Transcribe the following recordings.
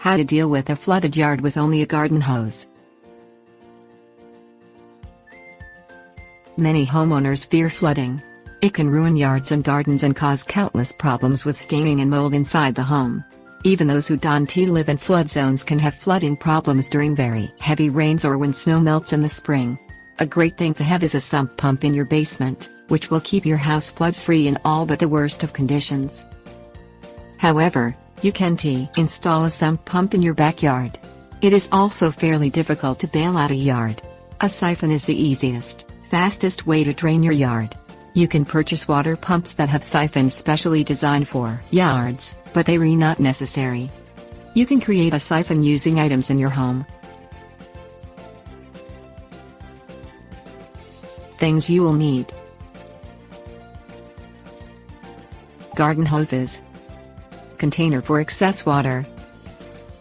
How to deal with a flooded yard with only a garden hose. Many homeowners fear flooding. It can ruin yards and gardens and cause countless problems with staining and mold inside the home. Even those who don't live in flood zones can have flooding problems during very heavy rains or when snow melts in the spring. A great thing to have is a sump pump in your basement, which will keep your house flood-free in all but the worst of conditions. However, you can't install a sump pump in your backyard. It is also fairly difficult to bail out a yard. A siphon is the easiest, fastest way to drain your yard. You can purchase water pumps that have siphons specially designed for yards, but they are not necessary. You can create a siphon using items in your home. Things you will need: garden hoses, container for excess water.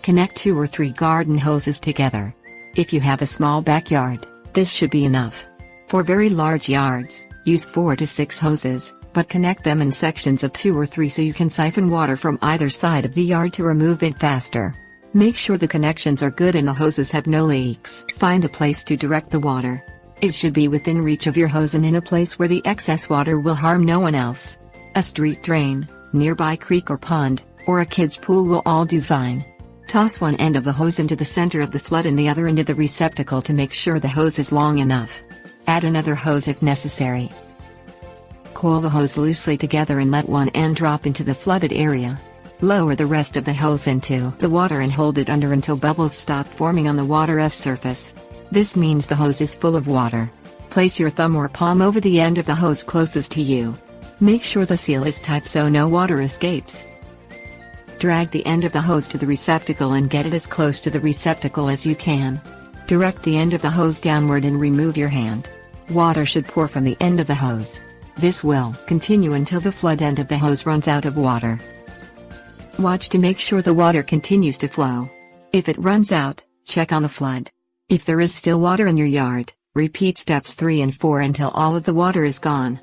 Connect 2 or 3 garden hoses together. If you have a small backyard, this should be enough. For very large yards, use 4 to 6 hoses, but connect them in sections of 2 or 3 so you can siphon water from either side of the yard to remove it faster. Make sure the connections are good and the hoses have no leaks. Find a place to direct the water. It should be within reach of your hose and in a place where the excess water will harm no one else. A street drain, nearby creek or pond, or a kid's pool will all do fine. Toss one end of the hose into the center of the flood and the other into the receptacle to make sure the hose is long enough. Add another hose if necessary. Coil the hose loosely together and let one end drop into the flooded area. Lower the rest of the hose into the water and hold it under until bubbles stop forming on the water's surface. This means the hose is full of water. Place your thumb or palm over the end of the hose closest to you. Make sure the seal is tight so no water escapes. Drag the end of the hose to the receptacle and get it as close to the receptacle as you can. Direct the end of the hose downward and remove your hand. Water should pour from the end of the hose. This will continue until the flood end of the hose runs out of water. Watch to make sure the water continues to flow. If it runs out, check on the flood. If there is still water in your yard, repeat steps 3 and 4 until all of the water is gone.